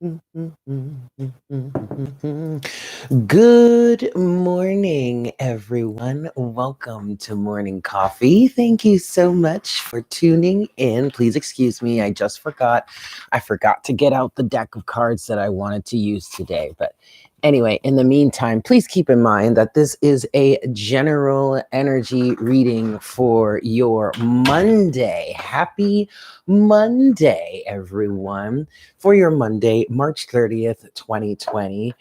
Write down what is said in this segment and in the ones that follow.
Good morning, everyone. Welcome to Morning Coffee. Thank you so much for tuning in. Please excuse me, I just forgot. I forgot to get out the deck of cards that I wanted to use today. But anyway, in the meantime, please keep in mind that this is a general energy reading for your Monday. Happy Monday, everyone. For your Monday, March 30th, 2020.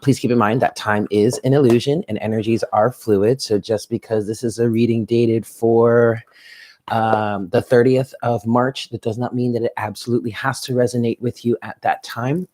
Please keep in mind that time is an illusion and energies are fluid. So just because this is a reading dated for the 30th of March, that does not mean that it absolutely has to resonate with you at that time.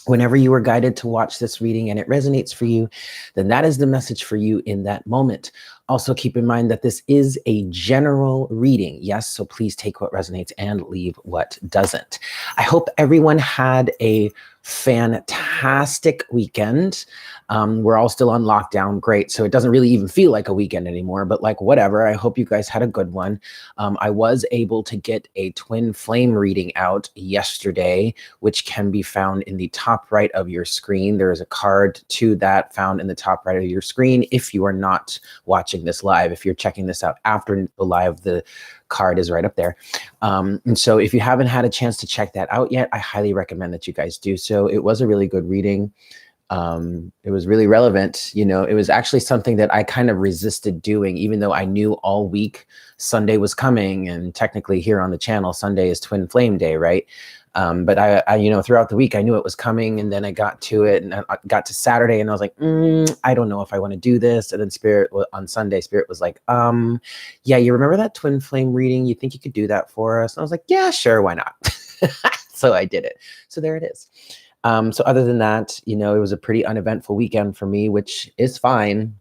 Whenever you are guided to watch this reading and it resonates for you, then that is the message for you in that moment. Also, keep in mind that this is a general reading. Yes, so please take what resonates and leave what doesn't. I hope everyone had a fantastic weekend. We're all still on lockdown. Great. So it doesn't really even feel like a weekend anymore, but like whatever. I hope you guys had a good one. I was able to get a twin flame reading out yesterday, which can be found in the top right of your screen. There is a card to that found in the top right of your screen. If you are not watching this live, if you're checking this out after the live, the card is right up there. And so if you haven't had a chance to check that out yet, I highly recommend that you guys do so. It was a really good reading. It was really relevant. You know, it was actually something that I kind of resisted doing, even though I knew all week Sunday was coming, and technically here on the channel, Sunday is Twin Flame Day, right? But I, you know, throughout the week, I knew it was coming, and then I got to it, and I got to Saturday, and I was like, I don't know if I want to do this. And then on Sunday, Spirit was like, yeah, you remember that Twin Flame reading? You think you could do that for us? And I was like, yeah, sure, why not? So I did it. So there it is. So other than that, you know, it was a pretty uneventful weekend for me, which is fine.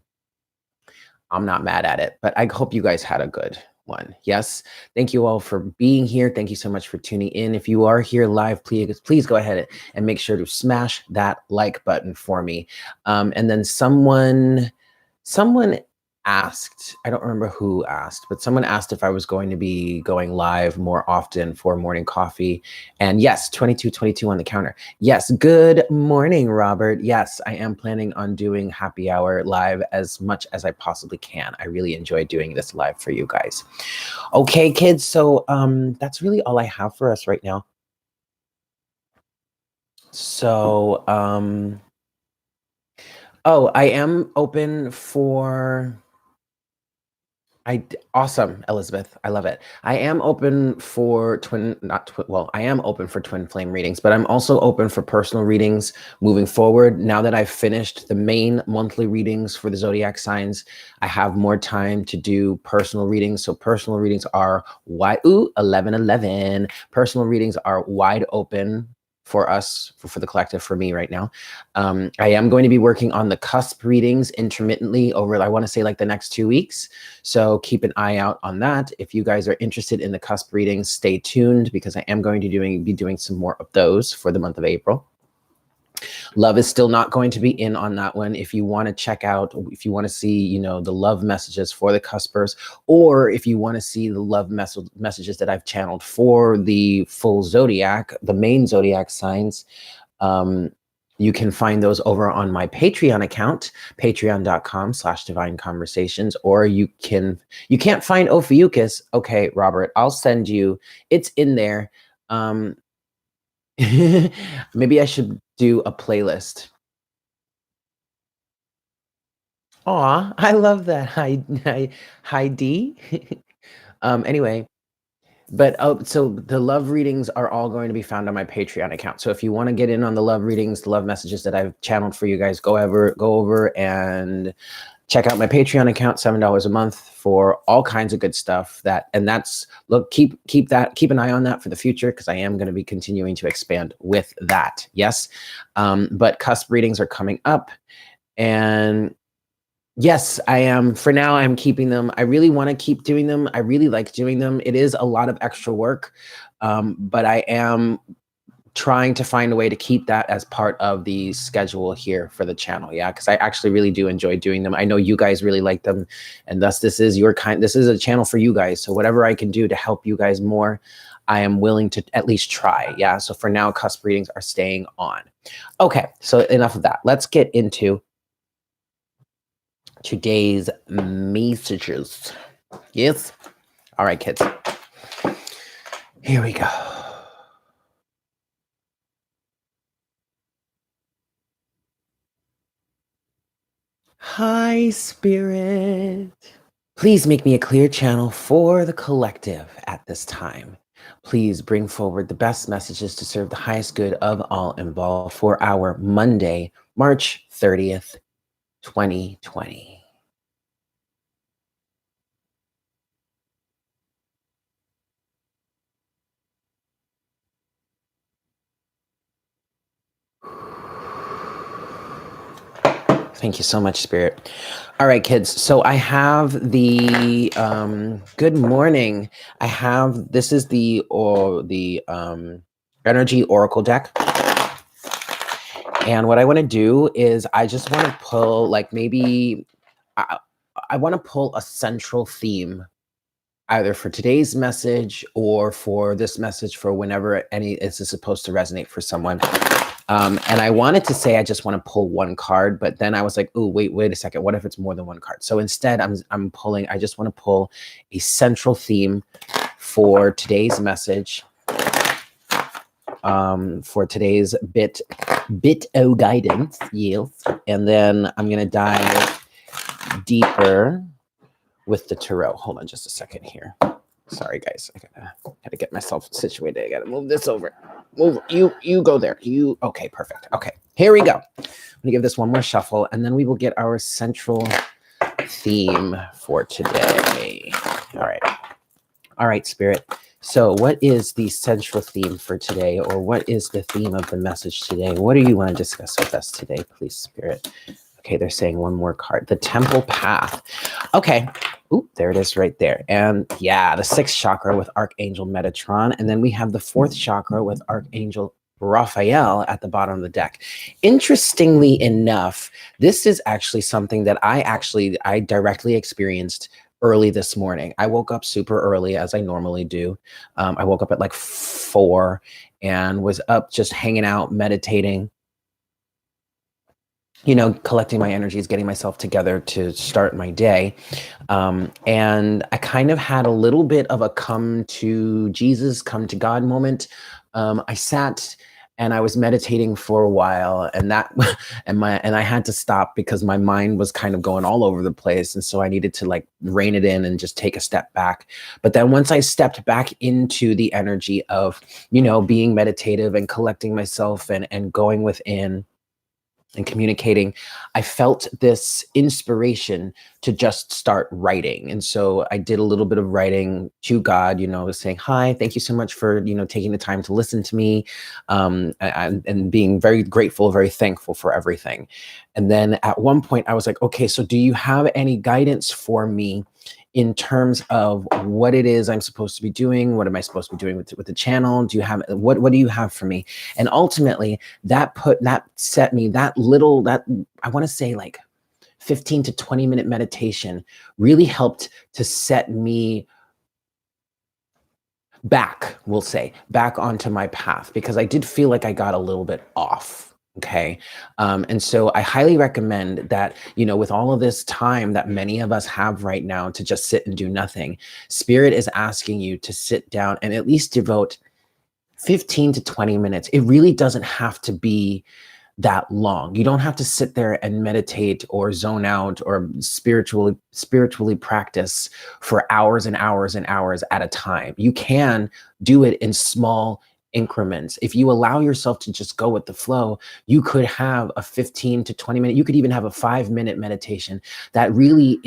I'm not mad at it, but I hope you guys had a good one. Yes. Thank you all for being here. Thank you so much for tuning in. If you are here live, please go ahead and make sure to smash that like button for me. And then someone asked, I don't remember who asked, but someone asked if I was going to be going live more often for morning coffee. And yes, 2222 on the counter. Yes. Good morning, Robert. Yes, I am planning on doing happy hour live as much as I possibly can. I really enjoy doing this live for you guys. Okay, kids. So that's really all I have for us right now. So, oh, I am open for awesome, Elizabeth. I love it. I am open for I am open for twin flame readings, but I'm also open for personal readings moving forward. Now that I've finished the main monthly readings for the zodiac signs, I have more time to do personal readings. So personal readings are 1111. Personal readings are wide open for us, for the collective, for me right now. I am going to be working on the cusp readings intermittently over, I want to say, like the next 2 weeks. So keep an eye out on that. If you guys are interested in the cusp readings, stay tuned, because I am going to be doing some more of those for the month of April. Love is still not going to be in on that one. If you want to check out, if you want to see, you know, the love messages for the cuspers, or if you want to see the love messages that I've channeled for the full zodiac, the main zodiac signs, you can find those over on my Patreon account, patreon.com/divine conversations, or you can't find Ophiuchus. Okay, Robert, I'll send you, it's in there. Maybe I should do a playlist. Aw, I love that. Hi D. Anyway, but so the love readings are all going to be found on my Patreon account. So if you want to get in on the love readings, the love messages that I've channeled for you guys, go over and check out my Patreon account, $7 a month for all kinds of good stuff. Keep an eye on that for the future, because I am going to be continuing to expand with that. Yes. But cusp readings are coming up, and yes, I am. For now, I'm keeping them. I really want to keep doing them. I really like doing them. It is a lot of extra work, but I am trying to find a way to keep that as part of the schedule here for the channel. Yeah, because I actually really do enjoy doing them. I know you guys really like them, and thus this is a channel for you guys. So whatever I can do to help you guys more, I am willing to at least try. Yeah. So for now, cusp readings are staying on. Okay. So enough of that. Let's get into today's messages. Yes. All right, kids. Here we go. Hi, Spirit. Please make me a clear channel for the collective at this time. Please bring forward the best messages to serve the highest good of all involved for our Monday, March 30th, 2020. Thank you so much, Spirit. All right, kids. So I have the good morning. This is the Energy Oracle deck. And what I want to do is I just want to pull like maybe I want to pull a central theme either for today's message or for this message for whenever any is supposed to resonate for someone. And I wanted to say I just want to pull one card, but then I was like, oh, wait a second. What if it's more than one card? So instead, I just want to pull a central theme for today's message, for today's bit o guidance, yes. And then I'm gonna dive deeper with the tarot. Hold on just a second here. Sorry, guys. I gotta get myself situated. I gotta move this over. Move. You go there. Okay, perfect. Okay, here we go. I'm gonna give this one more shuffle, and then we will get our central theme for today. All right, Spirit. So what is the central theme for today, or what is the theme of the message today? What do you want to discuss with us today, please, Spirit? Okay, they're saying one more card. The Temple Path. Okay. Ooh, there it is right there. And yeah, the 6th chakra with Archangel Metatron. And then we have the 4th chakra with Archangel Raphael at the bottom of the deck. Interestingly enough, this is actually something that I directly experienced early this morning. I woke up super early, as I normally do. I woke up at like 4 and was up just hanging out, meditating, collecting my energies, getting myself together to start my day. And I kind of had a little bit of a come to Jesus, come to God moment. I sat and I was meditating for a while, and I had to stop because my mind was kind of going all over the place. And so I needed to like rein it in and just take a step back. But then once I stepped back into the energy of, being meditative and collecting myself and going within and communicating, I felt this inspiration to just start writing. And so I did a little bit of writing to God, saying, hi, thank you so much for, taking the time to listen to me, and being very grateful, very thankful for everything. And then at one point I was like, okay, so do you have any guidance for me in terms of what it is I'm supposed to be doing? What am I supposed to be doing with the channel? What do you have for me? And ultimately that set me that I want to say like 15 to 20 minute meditation really helped to set me back, we'll say, back onto my path, because I did feel like I got a little bit off. Okay. And so I highly recommend that, with all of this time that many of us have right now to just sit and do nothing, Spirit is asking you to sit down and at least devote 15 to 20 minutes. It really doesn't have to be that long. You don't have to sit there and meditate or zone out or spiritually practice for hours and hours and hours at a time. You can do it in small increments. If you allow yourself to just go with the flow, you could have a 15 to 20 minute, you could even have a 5-minute meditation that really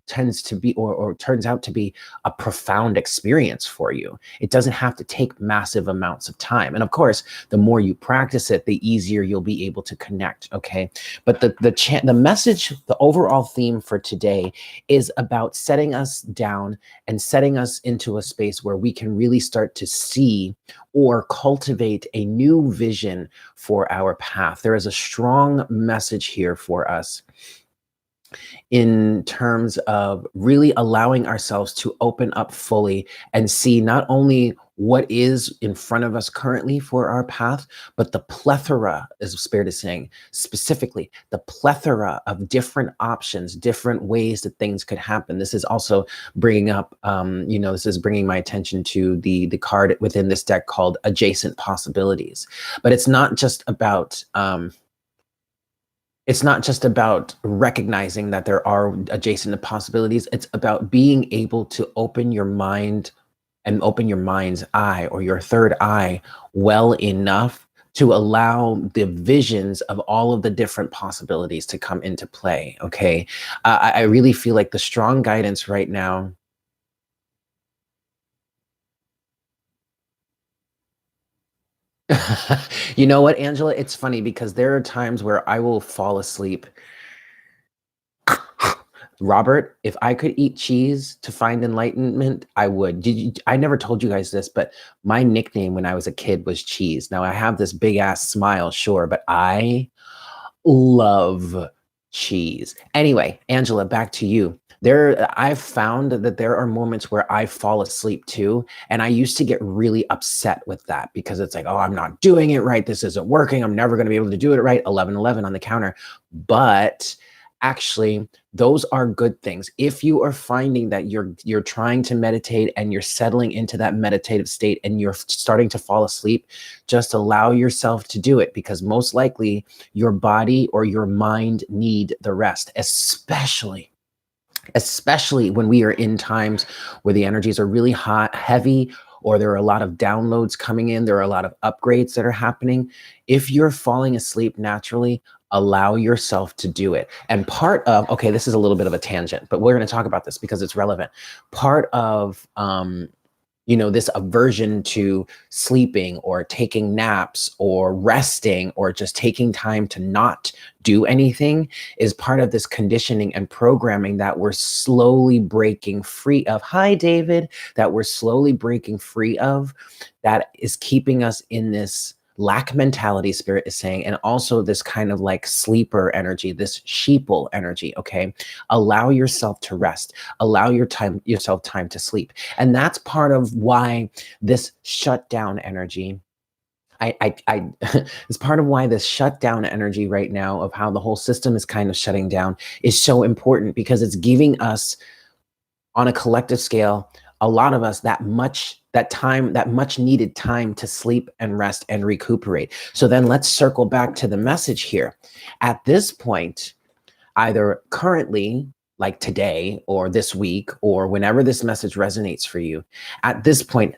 tends to be or turns out to be a profound experience for you. It doesn't have to take massive amounts of time. And of course, the more you practice it, the easier you'll be able to connect. Okay. But the message, the overall theme for today is about setting us down and setting us into a space where we can really start to see or cultivate a new vision for our path. There is a strong message here for us in terms of really allowing ourselves to open up fully and see not only what is in front of us currently for our path, but the plethora, as Spirit is saying, specifically, the plethora of different options, different ways that things could happen. This is also bringing up, this is bringing my attention to the card within this deck called Adjacent Possibilities. But it's not just about recognizing that there are adjacent possibilities. It's about being able to open your mind and open your mind's eye or your third eye well enough to allow the visions of all of the different possibilities to come into play. Okay. I really feel like the strong guidance right now. You know what, Angela? It's funny because there are times where I will fall asleep. Robert, if I could eat cheese to find enlightenment, I would. I never told you guys this, but my nickname when I was a kid was Cheese. Now I have this big ass smile, sure, but I love cheese. Anyway, Angela, back to you. I've found that there are moments where I fall asleep too, and I used to get really upset with that because it's like, oh, I'm not doing it right. This isn't working. I'm never going to be able to do it right. 11:11 on the counter. But actually, those are good things. If you are finding that you're trying to meditate and you're settling into that meditative state and you're starting to fall asleep, just allow yourself to do it, because most likely your body or your mind need the rest, especially when we are in times where the energies are really hot, heavy, or there are a lot of downloads coming in, there are a lot of upgrades that are happening. If you're falling asleep naturally, allow yourself to do it. And okay, this is a little bit of a tangent, but we're going to talk about this because it's relevant. Part of this aversion to sleeping or taking naps or resting or just taking time to not do anything is part of this conditioning and programming that we're slowly breaking free of. Hi, David, that we're slowly breaking free of, that is keeping us in this lack mentality, Spirit is saying, and also this kind of like sleeper energy, this sheeple energy. Okay. Allow yourself to rest, allow yourself time to sleep. And that's part of why this shutdown energy, it's part of why this shutdown energy right now of how the whole system is kind of shutting down is so important, because it's giving us on a collective scale, a lot of us that much needed time to sleep and rest and recuperate. So then let's circle back to the message here. At this point, either currently, like today or this week or whenever this message resonates for you, at this point,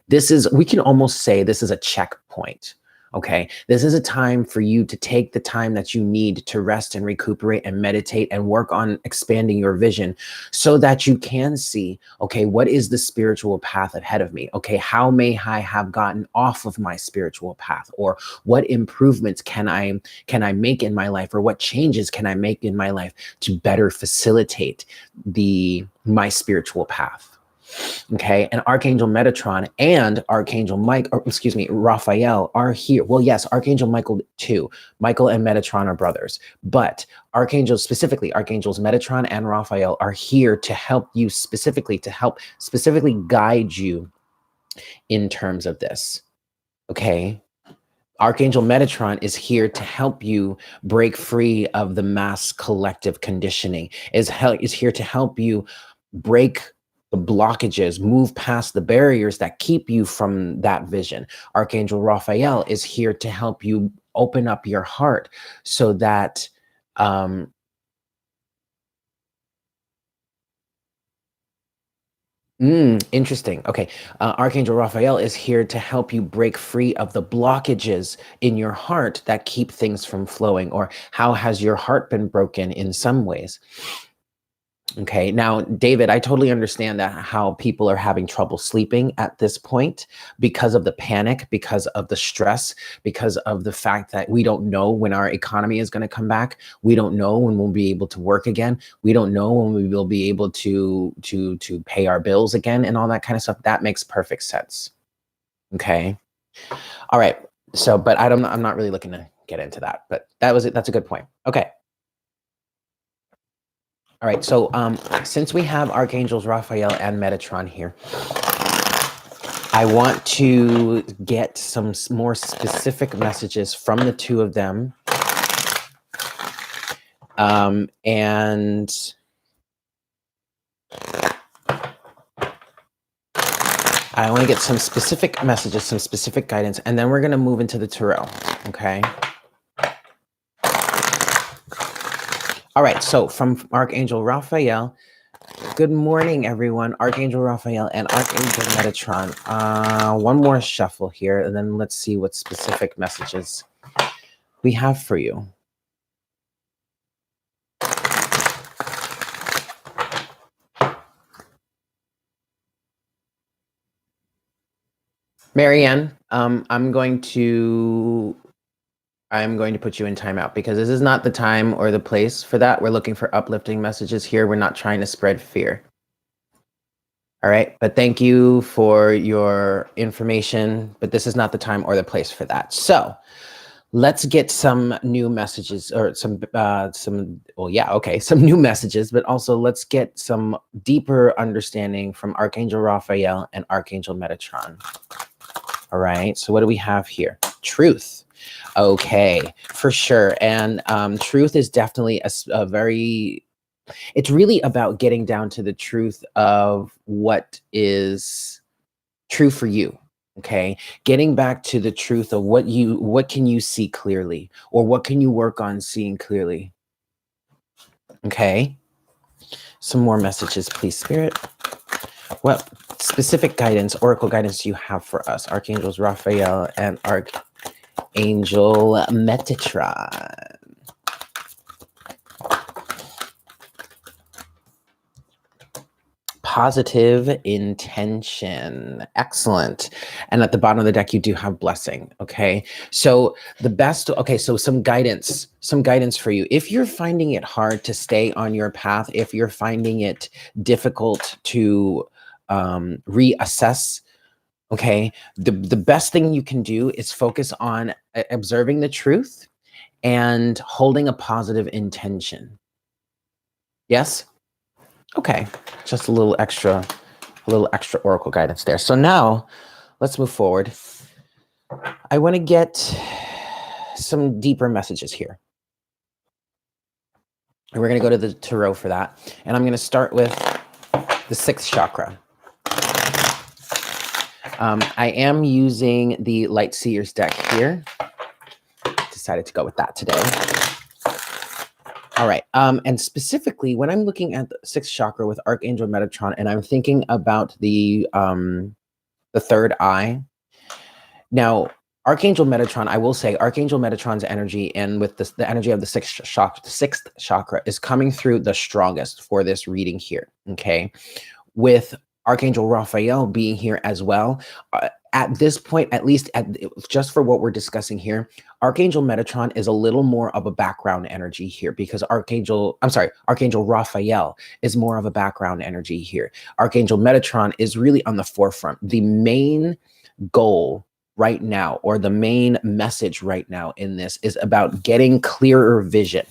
we can almost say this is a checkpoint. Okay, this is a time for you to take the time that you need to rest and recuperate and meditate and work on expanding your vision so that you can see, okay, what is the spiritual path ahead of me? Okay, how may I have gotten off of my spiritual path? Or what improvements can I make in my life? Or what changes can I make in my life to better facilitate my spiritual path? Okay, and Archangel Metatron and Raphael are here. Well, yes, Archangel Michael too. Michael and Metatron are brothers, but archangels, specifically Archangels Metatron and Raphael, are here to help you specifically guide you in terms of this. Okay. Archangel Metatron is here to help you break free of the mass collective conditioning, is here to help you break the blockages, move past the barriers that keep you from that vision. Archangel Raphael is here to help you open up your heart so that interesting. Okay. Archangel Raphael is here to help you break free of the blockages in your heart that keep things from flowing. Or how has your heart been broken in some ways? Okay. Now, David, I totally understand that how people are having trouble sleeping at this point because of the panic, because of the stress, because of the fact that we don't know when our economy is going to come back. We don't know when we'll be able to work again. We don't know when we will be able to pay our bills again and all that kind of stuff. That makes perfect sense. Okay. All right. So, but I'm not really looking to get into that, but that's a good point. Okay. All right, so since we have Archangels Raphael and Metatron here, I want to get some more specific messages from the two of them. And I want to get some specific messages, some specific guidance, and then we're going to move into the tarot, okay? All right, so from Archangel Raphael, good morning, everyone. Archangel Raphael and Archangel Metatron. One more shuffle here, and then let's see what specific messages we have for you. Marianne, I'm going to put you in timeout because this is not the time or the place for that. We're looking for uplifting messages here. We're not trying to spread fear. All right, but thank you for your information, but this is not the time or the place for that. So let's get some new messages or some new messages, but also let's get some deeper understanding from Archangel Raphael and Archangel Metatron. All right, so what do we have here? Truth. Okay, for sure. And truth is definitely a very, it's really about getting down to the truth of what is true for you. Okay, getting back to the truth of what can you see clearly, or what can you work on seeing clearly. Okay, some more messages, please, Spirit. What specific guidance, oracle guidance do you have for us, Archangels Raphael and Archangel Metatron? Positive intention. Excellent. And at the bottom of the deck, you do have blessing. Okay. So the best, okay. So some guidance for you. If you're finding it hard to stay on your path, if you're finding it difficult to reassess, okay, the best thing you can do is focus on observing the truth and holding a positive intention. Yes? Okay, just a little extra oracle guidance there. So now let's move forward. I want to get some deeper messages here. And we're going to go to the tarot for that. And I'm going to start with the 6th chakra. I am using the Light Seers deck here. Decided to go with that today. All right. And specifically, when I'm looking at the 6th chakra with Archangel Metatron, and I'm thinking about the third eye. Now, Archangel Metatron, I will say, Archangel Metatron's energy and with the energy of the 6th chakra is coming through the strongest for this reading here. Okay, with Archangel Raphael being here as well. At this point, at least just for what we're discussing here, Archangel Metatron is a little more of a background energy here because Archangel Raphael is more of a background energy here. Archangel Metatron is really on the forefront. The main goal right now, or the main message right now in this, is about getting clearer vision,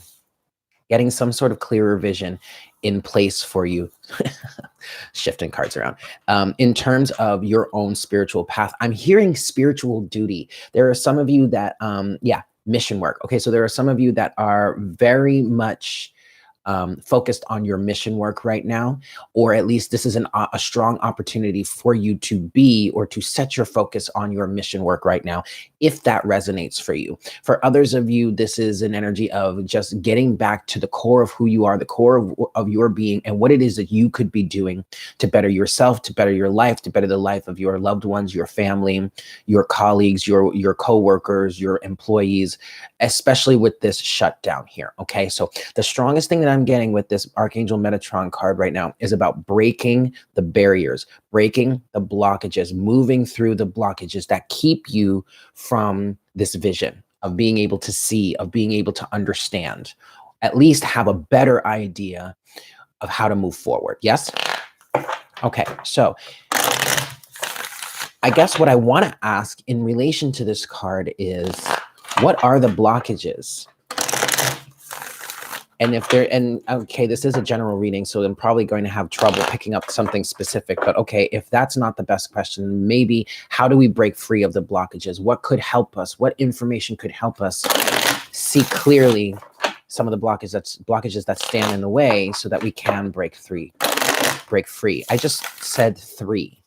getting some sort of clearer vision in place for you. Shifting cards around. In terms of your own spiritual path, I'm hearing spiritual duty. There are some of you that, mission work. Okay, so there are some of you that are very much focused on your mission work right now, or at least this is a strong opportunity for you to be or to set your focus on your mission work right now, if that resonates for you. For others of you, this is an energy of just getting back to the core of who you are, the core of your being, and what it is that you could be doing to better yourself, to better your life, to better the life of your loved ones, your family, your colleagues, your co-workers, your employees, especially with this shutdown here. Okay, so the strongest thing that I'm getting with this Archangel Metatron card right now is about breaking the barriers, breaking the blockages, moving through the blockages that keep you from this vision of being able to see, of being able to understand, at least have a better idea of how to move forward. Yes? Okay, so I guess what I want to ask in relation to this card is, what are the blockages? And if there, and okay, this is a general reading, so I'm probably going to have trouble picking up something specific, but okay, if that's not the best question, maybe how do we break free of the blockages? What could help us? What information could help us see clearly some of the blockages that stand in the way so that we can break free? I just said 3.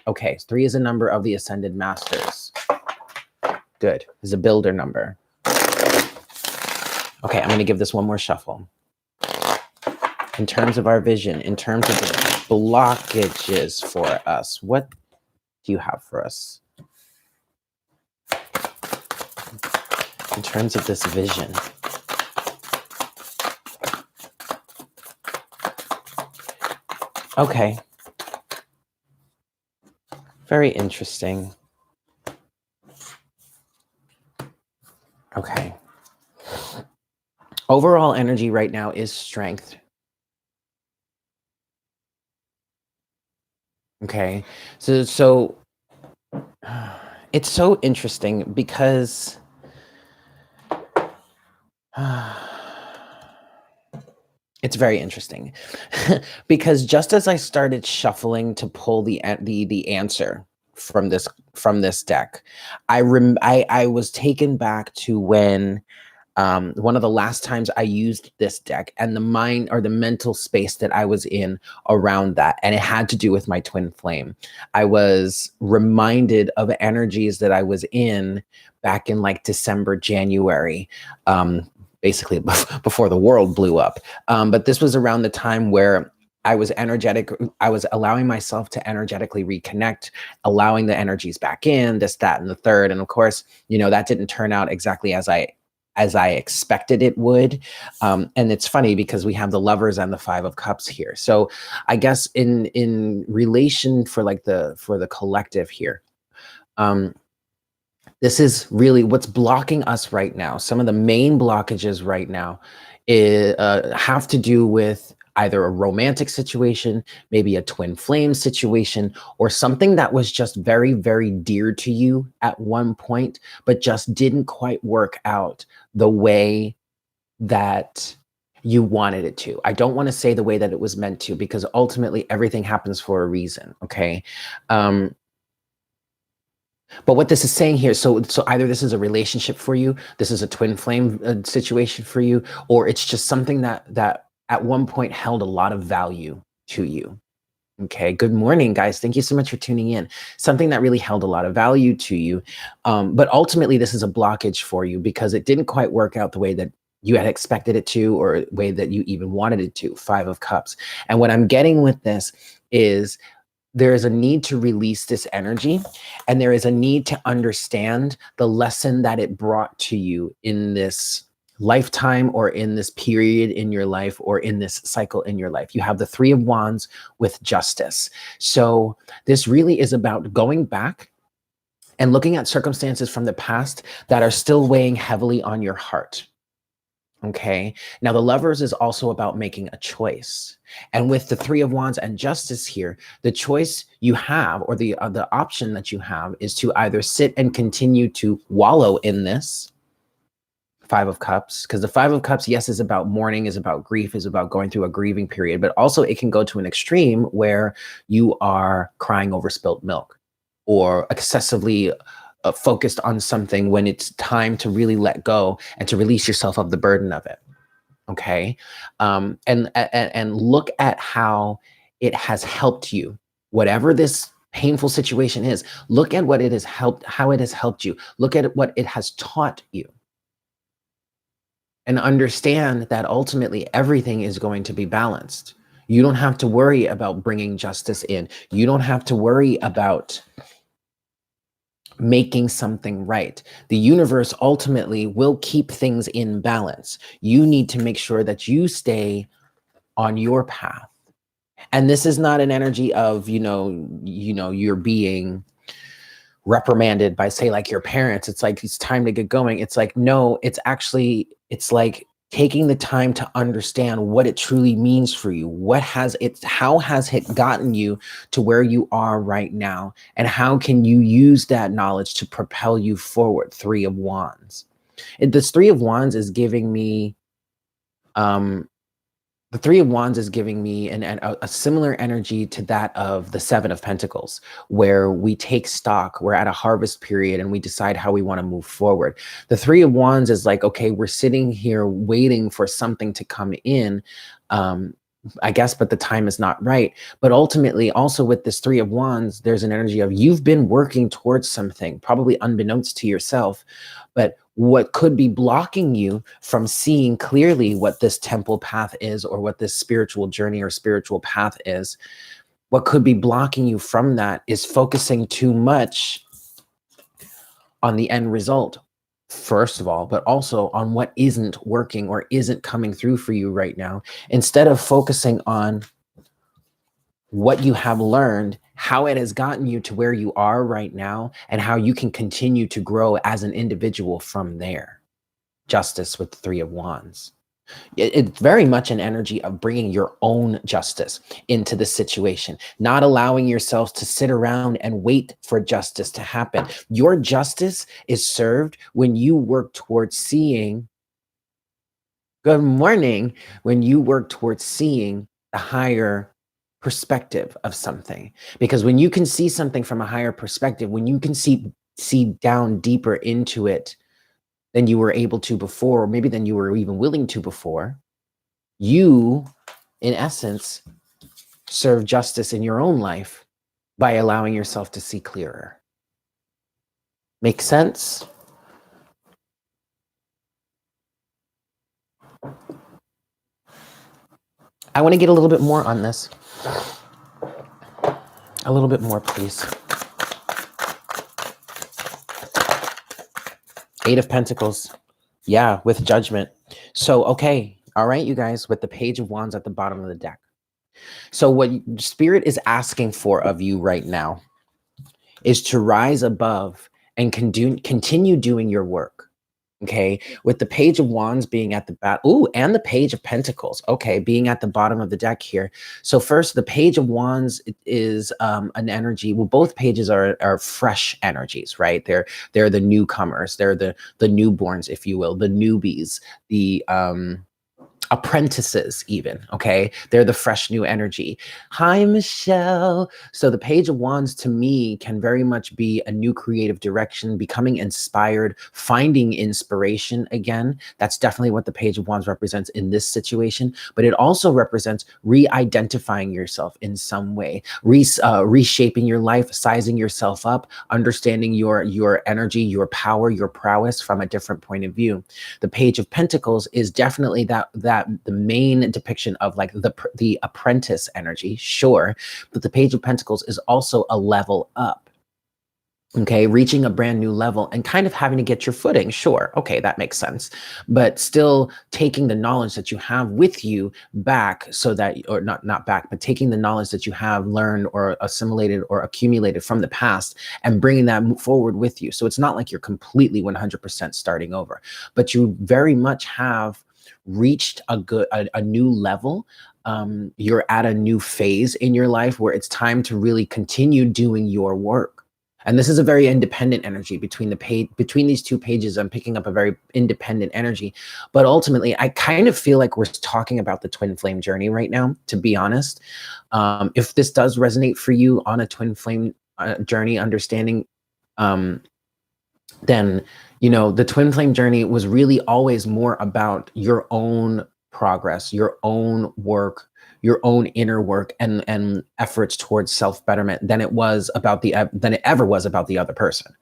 Okay, 3 is a number of the Ascended Masters. Good, is a builder number. Okay, I'm gonna give this one more shuffle. In terms of our vision, in terms of the blockages for us, what do you have for us? In terms of this vision. Okay. Very interesting. Okay. Overall energy right now is strength. Okay. So it's so interesting because it's very interesting because just as I started shuffling to pull the answer from this deck, I was taken back to when one of the last times I used this deck and the mind or the mental space that I was in around that. And it had to do with my twin flame. I was reminded of energies that I was in back in like December, January, basically before the world blew up. But this was around the time where I was energetic. I was allowing myself to energetically reconnect, allowing the energies back in, this, that, and the third. And of course, you know, that didn't turn out exactly as I expected it would. And it's funny because we have the Lovers and the 5 of Cups here. So I guess in relation for like for the collective here, this is really what's blocking us right now. Some of the main blockages right now have to do with either a romantic situation, maybe a twin flame situation, or something that was just very, very dear to you at one point, but just didn't quite work out the way that you wanted it to. I don't want to say the way that it was meant to, because ultimately everything happens for a reason. Okay. But what this is saying here, so either this is a relationship for you, this is a twin flame situation for you, or it's just something that at one point held a lot of value to you. Okay, good morning, guys. Thank you so much for tuning in. Something that really held a lot of value to you. But ultimately, this is a blockage for you because it didn't quite work out the way that you had expected it to, or the way that you even wanted it to. 5 of Cups. And what I'm getting with this is there is a need to release this energy, and there is a need to understand the lesson that it brought to you in this lifetime, or in this period in your life, or in this cycle in your life. You have the 3 of Wands with Justice. So this really is about going back and looking at circumstances from the past that are still weighing heavily on your heart. Okay. Now the Lovers is also about making a choice. And with the 3 of Wands and Justice here, the choice you have, or the option that you have, is to either sit and continue to wallow in this 5 of Cups, because the 5 of Cups, yes, is about mourning, is about grief, is about going through a grieving period, but also it can go to an extreme where you are crying over spilt milk, or excessively focused on something when it's time to really let go and to release yourself of the burden of it. Okay. And look at how it has helped you, whatever this painful situation is. Look at what it has helped, how it has helped you. Look at what it has taught you, and understand that ultimately everything is going to be balanced. You don't have to worry about bringing justice in. You don't have to worry about making something right. The universe ultimately will keep things in balance. You need to make sure that you stay on your path. And this is not an energy of, you're being reprimanded by, say, like your parents. It's like, it's time to get going. It's like, no, it's like taking the time to understand what it truly means for you. How has it gotten you to where you are right now? And how can you use that knowledge to propel you forward? 3 of Wands. This 3 of Wands is giving me The Three of Wands is giving me a similar energy to that of the Seven of Pentacles, where we take stock, we're at a harvest period and we decide how we want to move forward. The Three of Wands is like, okay, we're sitting here waiting for something to come in, I guess, but the time is not right. But ultimately, also with this Three of Wands, there's an energy of you've been working towards something, probably unbeknownst to yourself, but what could be blocking you from seeing clearly what this temple path is, or what this spiritual journey or spiritual path is, what could be blocking you from that is focusing too much on the end result, first of all, but also on what isn't working or isn't coming through for you right now, instead of focusing on what you have learned, how it has gotten you to where you are right now, and how you can continue to grow as an individual from there. Justice with the Three of Wands. It's very much an energy of bringing your own justice into the situation, not allowing yourselves to sit around and wait for justice to happen. Your justice is served when you work towards seeing, good morning, when you work towards seeing the higher perspective of something. Because when you can see something from a higher perspective, when you can see down deeper into it than you were able to before, or maybe than you were even willing to before, you, in essence, serve justice in your own life by allowing yourself to see clearer. Make sense? I want to get a little bit more on this. A little bit more, please. Eight of Pentacles. Yeah, with Judgment. So, okay. All right, you guys, with the Page of Wands at the bottom of the deck. So what Spirit is asking for of you right now is to rise above and continue doing your work. Okay, with the Page of Wands being at the back, ooh, and the Page of Pentacles, okay, being at the bottom of the deck here. So first, the Page of Wands is an energy. Well, both pages are fresh energies, right? They're the newcomers, they're the newborns, if you will, the newbies, the apprentices even, okay? They're the fresh new energy. Hi, Michelle. So the Page of Wands to me can very much be a new creative direction, becoming inspired, finding inspiration again. That's definitely what the Page of Wands represents in this situation, but it also represents re-identifying yourself in some way, reshaping your life, sizing yourself up, understanding your energy, your power, your prowess from a different point of view. The Page of Pentacles is definitely that the main depiction of like the apprentice energy, sure, but the Page of Pentacles is also a level up. Okay, reaching a brand new level and kind of having to get your footing, sure, okay, that makes sense, but still taking the knowledge that you have with you back, so that, or not back, but taking the knowledge that you have learned or assimilated or accumulated from the past and bringing that forward with you. So it's not like you're completely 100% starting over, but you very much have reached a new level. You're at a new phase in your life where it's time to really continue doing your work. And this is a very independent energy between these two pages. I'm picking up a very independent energy, but ultimately I kind of feel like we're talking about the twin flame journey right now, to be honest. If this does resonate for you on a twin flame journey understanding, then, you know, the twin flame journey was really always more about your own progress, your own work, your own inner work and efforts towards self-betterment than it ever was about the other person.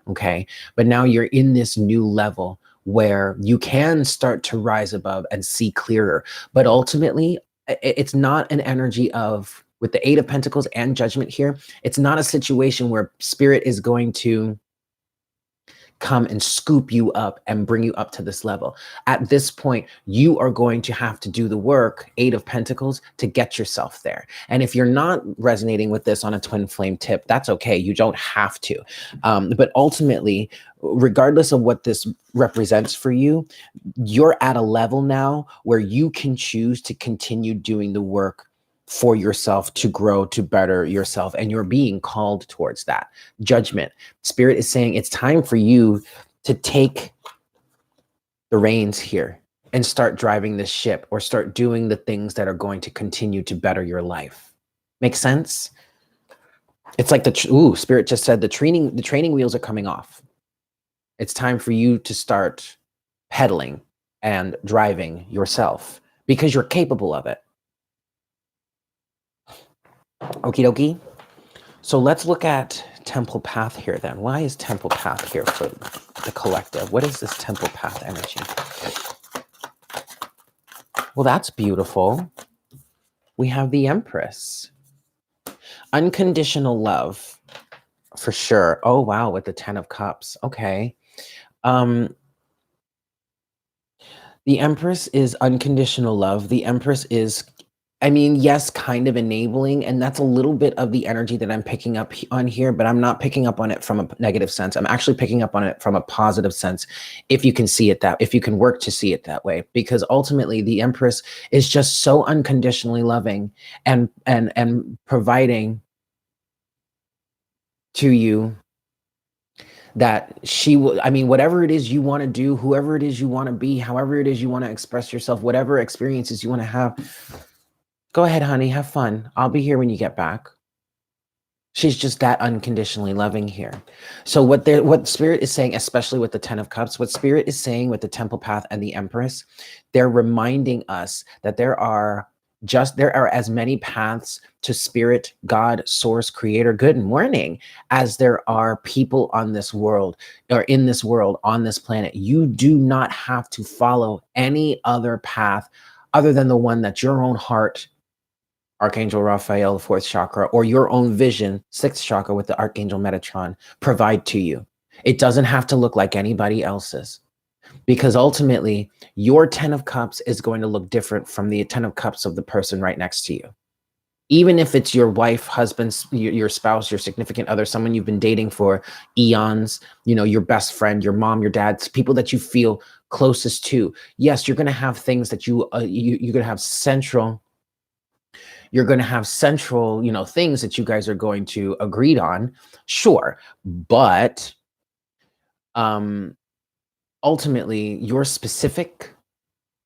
Okay. But now you're in this new level where you can start to rise above and see clearer. But ultimately, it's not an energy of, with the Eight of Pentacles and Judgment here, it's not a situation where Spirit is going to come and scoop you up and bring you up to this level. At this point, you are going to have to do the work, Eight of Pentacles, to get yourself there. And if you're not resonating with this on a twin flame tip, that's okay. You don't have to. But ultimately, regardless of what this represents for you, you're at a level now where you can choose to continue doing the work for yourself, to grow, to better yourself, and you're being called towards that. Judgment. Spirit is saying it's time for you to take the reins here and start driving this ship or start doing the things that are going to continue to better your life. Make sense? It's like Spirit just said the training wheels are coming off. It's time for you to start pedaling and driving yourself because you're capable of it. Okie dokie. So let's look at Temple Path here then. Why is Temple Path here for the collective? What is this Temple Path energy? Well, that's beautiful. We have the Empress. Unconditional love, for sure. Oh, wow, with the 10 of Cups. Okay. The Empress is unconditional love. The Empress is, I mean, yes, kind of enabling, and that's a little bit of the energy that I'm picking up on here, but I'm not picking up on it from a negative sense. I'm actually picking up on it from a positive sense, if you can see it if you can work to see it that way, because ultimately the Empress is just so unconditionally loving and providing to you that she will, I mean, whatever it is you want to do, whoever it is you want to be, however it is you want to express yourself, whatever experiences you want to have, go ahead, honey, have fun. I'll be here when you get back. She's just that unconditionally loving here. So what Spirit is saying, especially with the 10 of Cups, what Spirit is saying with the Temple Path and the Empress, they're reminding us that there are as many paths to Spirit, God, Source, Creator, good morning, as there are people on this world, or in this world, on this planet. You do not have to follow any other path other than the one that your own heart, Archangel Raphael, the 4th chakra, or your own vision, 6th chakra with the Archangel Metatron, provide to you. It doesn't have to look like anybody else's, because ultimately your 10 of Cups is going to look different from the 10 of Cups of the person right next to you. Even if it's your wife, husband, your spouse, your significant other, someone you've been dating for eons, your best friend, your mom, your dad, people that you feel closest to. Yes, you're going to have things that you're going to have central, things that you guys are going to agree on. Sure. But ultimately your specific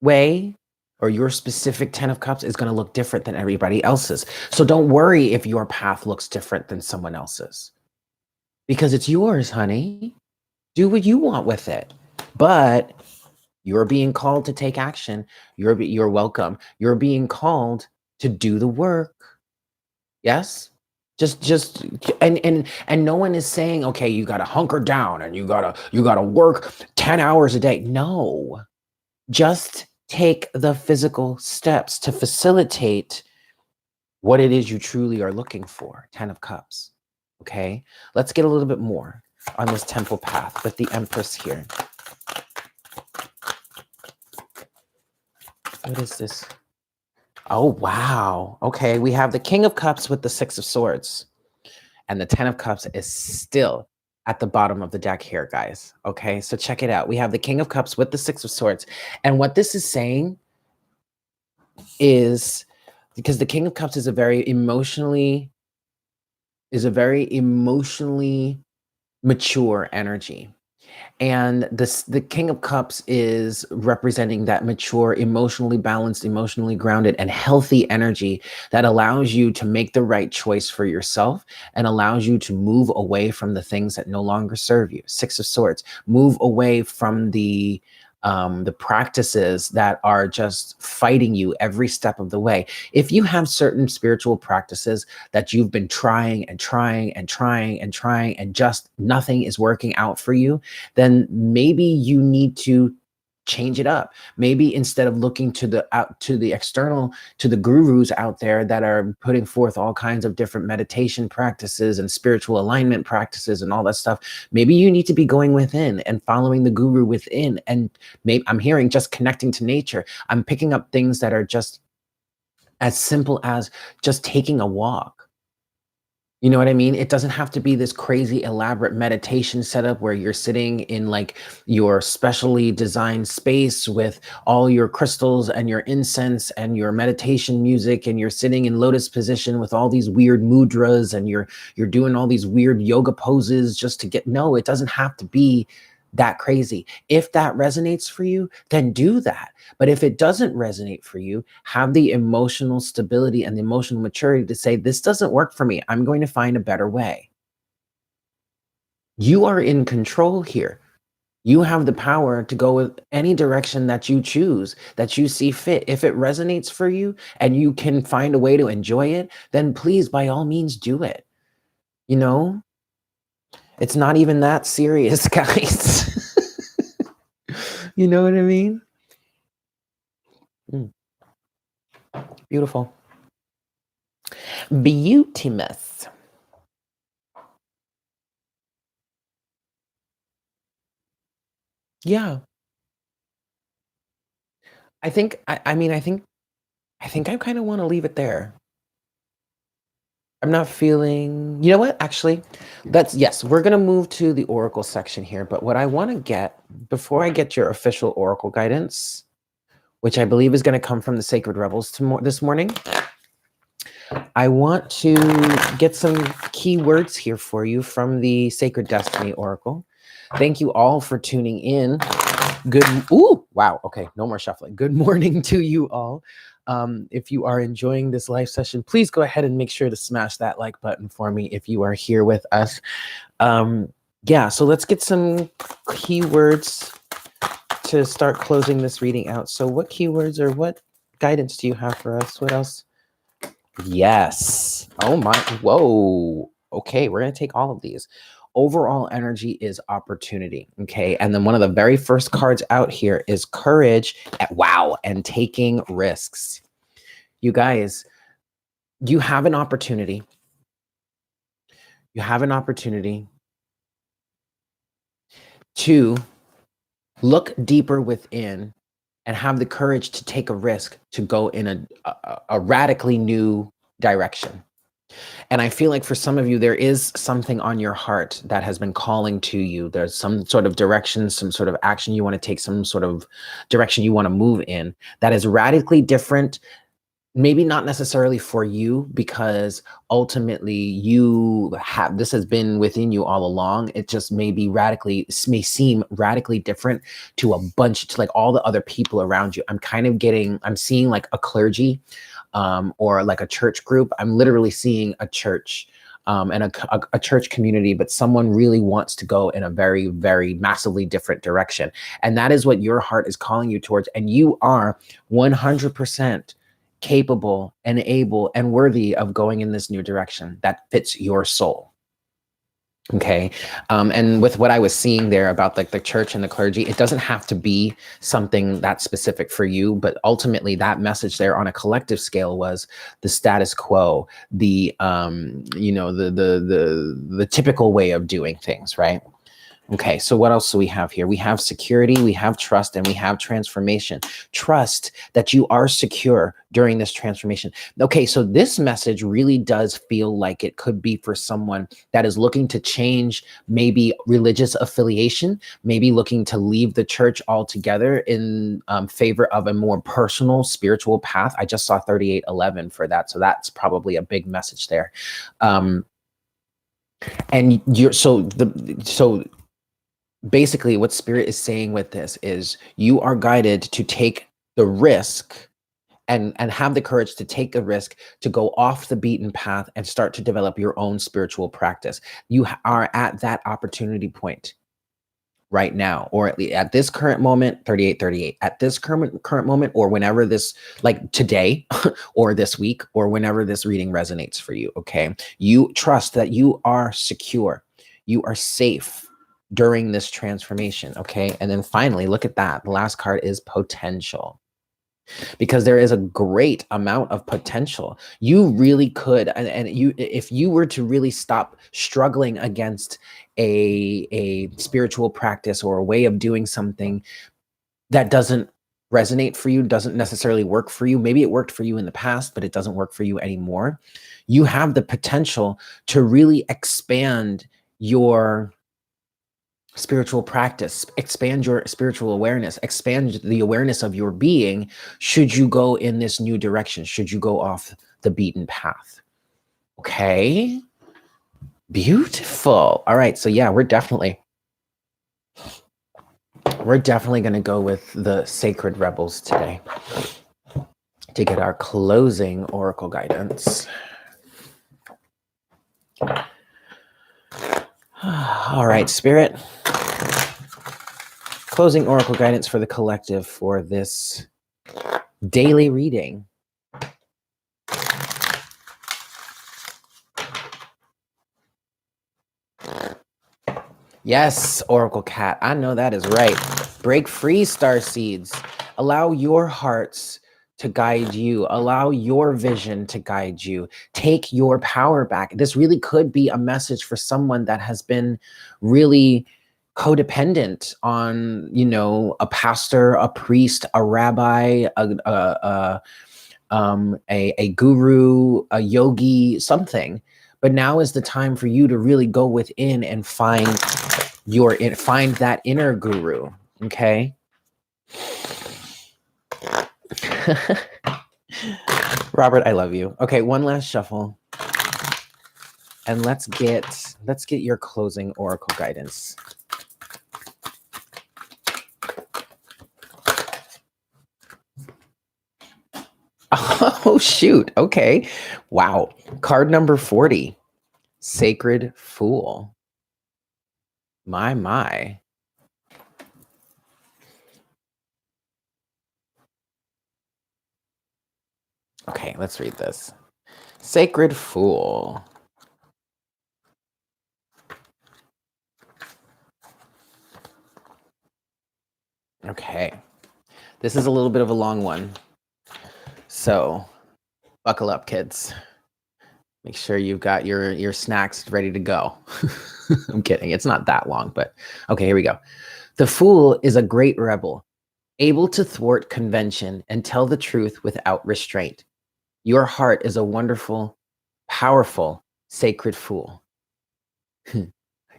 way or your specific 10 of Cups is going to look different than everybody else's. So don't worry if your path looks different than someone else's, because it's yours, honey. Do what you want with it. But you're being called to take action. You're welcome. You're being called to do the work. Yes? Just and no one is saying, okay, you got to hunker down and you got to work 10 hours a day. No. Just take the physical steps to facilitate what it is you truly are looking for. 10 of Cups. Okay? Let's get a little bit more on this Temple Path with the Empress here. What is this? Oh, wow. Okay, we have the King of Cups with the 6 of Swords. And the 10 of Cups is still at the bottom of the deck here, guys. Okay, so check it out. We have the King of Cups with the 6 of Swords. And what this is saying is, because the King of Cups is a very emotionally mature energy. And the King of Cups is representing that mature, emotionally balanced, emotionally grounded, and healthy energy that allows you to make the right choice for yourself and allows you to move away from the things that no longer serve you. 6 of Swords, move away from the practices that are just fighting you every step of the way. If you have certain spiritual practices that you've been trying and just nothing is working out for you, then maybe you need to change it up. Maybe instead of looking to the external, to the gurus out there that are putting forth all kinds of different meditation practices and spiritual alignment practices and all that stuff, maybe you need to be going within and following the guru within. And maybe I'm hearing just connecting to nature. I'm picking up things that are just as simple as just taking a walk. You know what I mean? It doesn't have to be this crazy elaborate meditation setup where you're sitting in like your specially designed space with all your crystals and your incense and your meditation music, and you're sitting in lotus position with all these weird mudras and you're doing all these weird yoga poses just to get. No, it doesn't have to be that crazy. If that resonates for you, then do that. But if it doesn't resonate for you, have the emotional stability and the emotional maturity to say, this doesn't work for me. I'm going to find a better way. You are in control here. You have the power to go with any direction that you choose, that you see fit. If it resonates for you and you can find a way to enjoy it, then please, by all means, do it. You know, it's not even that serious, guys. You know what I mean? Mm, beautiful. Beautimous. Yeah. I think I kind of want to leave it there. I'm not feeling, you know what? Actually, yes, we're going to move to the Oracle section here. But what I want to get before I get your official Oracle guidance, which I believe is going to come from the Sacred Rebels this morning, I want to get some key words here for you from the Sacred Destiny Oracle. Thank you all for tuning in. Wow. Okay, no more shuffling. Good morning to you all. If you are enjoying this live session, please go ahead and make sure to smash that like button for me if you are here with us. Yeah, so let's get some keywords to start closing this reading out. So what keywords or what guidance do you have for us? What else? Yes. Oh my. Whoa. Okay, we're going to take all of these. Overall energy is opportunity. Okay. And then one of the very first cards out here is courage. Wow. And taking risks. You guys, you have an opportunity. You have an opportunity to look deeper within and have the courage to take a risk to go in a radically new direction. And I feel like for some of you, there is something on your heart that has been calling to you. There's some sort of direction, some sort of action you want to take, some sort of direction you want to move in that is radically different. Maybe not necessarily for you, because ultimately this has been within you all along. It just may seem radically different to like all the other people around you. I'm seeing like a clergy, or like a church group. I'm literally seeing a church, and a church community, but someone really wants to go in a very, very massively different direction. And that is what your heart is calling you towards. And you are 100% capable and able and worthy of going in this new direction that fits your soul. Okay. And with what I was seeing there about like the church and the clergy, it doesn't have to be something that's specific for you, but ultimately that message there on a collective scale was the status quo, the the typical way of doing things, right? Okay, so what else do we have here? We have security, we have trust, and we have transformation. Trust that you are secure during this transformation. Okay, so this message really does feel like it could be for someone that is looking to change maybe religious affiliation, maybe looking to leave the church altogether in favor of a more personal spiritual path. I just saw 3811 for that, so that's probably a big message there. And you're so basically what spirit is saying with this is you are guided to take the risk and have the courage to take a risk to go off the beaten path and start to develop your own spiritual practice. You are at that opportunity point right now, or at least at this current moment. 3838 at this current moment, or whenever this, like today or this week, or whenever this reading resonates for you. Okay, you trust that you are secure, you are safe during this transformation. Okay, and then finally, look at that, the last card is potential, because there is a great amount of potential. You really could, and you, if you were to really stop struggling against a spiritual practice or a way of doing something that doesn't resonate for you, doesn't necessarily work for you. Maybe it worked for you in the past, but it doesn't work for you anymore. You have the potential to really expand your spiritual practice, expand your spiritual awareness, expand the awareness of your being, should you go in this new direction, should you go off the beaten path. Okay, beautiful. All right, so yeah, we're definitely We're definitely going to go with the Sacred Rebels today to get our closing oracle guidance. All right, Spirit. Closing oracle guidance for the collective for this daily reading. Yes, Oracle Cat. I know that is right. Break free, star seeds. Allow your hearts to guide you. Allow your vision to guide you. Take your power back. This really could be a message for someone that has been really codependent on, you know, a pastor, a priest, a rabbi, a guru, a yogi, something. But now is the time for you to really go within and find find that inner guru. Okay. Robert, I love you. Okay, one last shuffle. And let's get your closing oracle guidance. Oh, shoot. Okay. Wow. Card number 40. Sacred Fool. My. Okay, let's read this. Sacred Fool. Okay. This is a little bit of a long one. So buckle up, kids. Make sure you've got your snacks ready to go. I'm kidding. It's not that long, but okay, here we go. The fool is a great rebel, able to thwart convention and tell the truth without restraint. Your heart is a wonderful, powerful, sacred fool.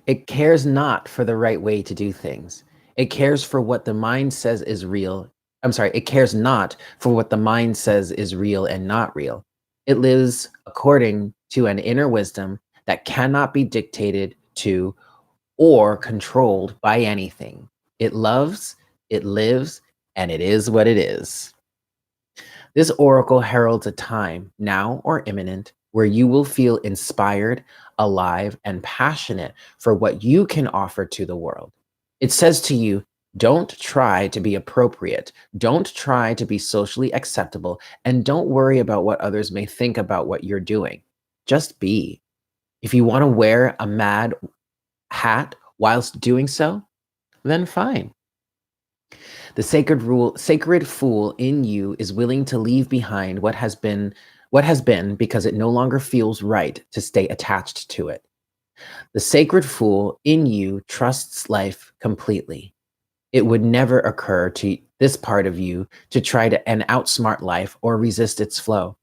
It cares not for the right way to do things. It cares for what the mind says is real. I'm sorry, it cares not for what the mind says is real and not real. It lives according to an inner wisdom that cannot be dictated to or controlled by anything. It loves, it lives, and it is what it is. This oracle heralds a time, now or imminent, where you will feel inspired, alive, and passionate for what you can offer to the world. It says to you, don't try to be appropriate, don't try to be socially acceptable, and don't worry about what others may think about what you're doing. Just be. If you want to wear a mad hat whilst doing so, then fine. The sacred fool in you is willing to leave behind what has been because it no longer feels right to stay attached to it. The sacred fool in you trusts life completely. It would never occur to this part of you to try to outsmart life or resist its flow.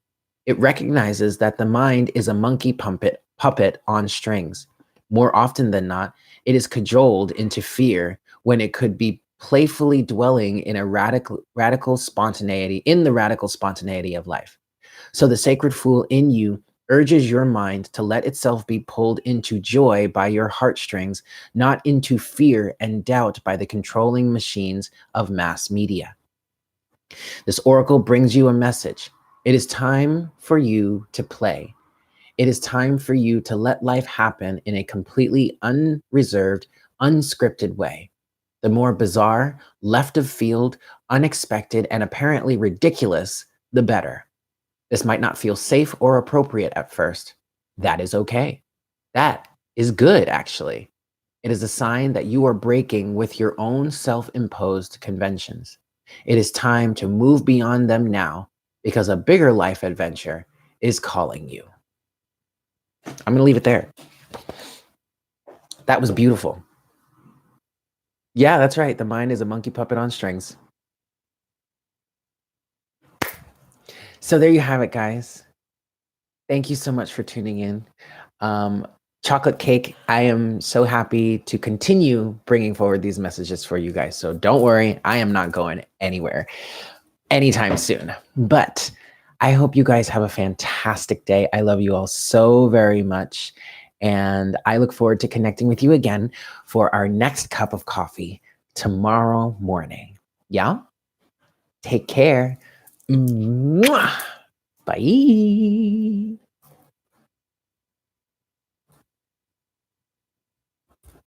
It recognizes that the mind is a monkey puppet on strings. More often than not, it is cajoled into fear when it could be playfully dwelling in a radical spontaneity, in the radical spontaneity of life. So the sacred fool in you urges your mind to let itself be pulled into joy by your heartstrings, not into fear and doubt by the controlling machines of mass media. This oracle brings you a message. It is time for you to play. It is time for you to let life happen in a completely unreserved, unscripted way. The more bizarre, left of field, unexpected, and apparently ridiculous, the better. This might not feel safe or appropriate at first. That is okay. That is good, actually. It is a sign that you are breaking with your own self-imposed conventions. It is time to move beyond them now because a bigger life adventure is calling you. I'm going to leave it there. That was beautiful. Yeah, that's right. The mind is a monkey puppet on strings. So there you have it, guys. Thank you so much for tuning in. Chocolate Cake, I am so happy to continue bringing forward these messages for you guys. So don't worry, I am not going anywhere anytime soon. But I hope you guys have a fantastic day. I love you all so very much. And I look forward to connecting with you again for our next cup of coffee tomorrow morning. Yeah? Take care. Mwah. Bye.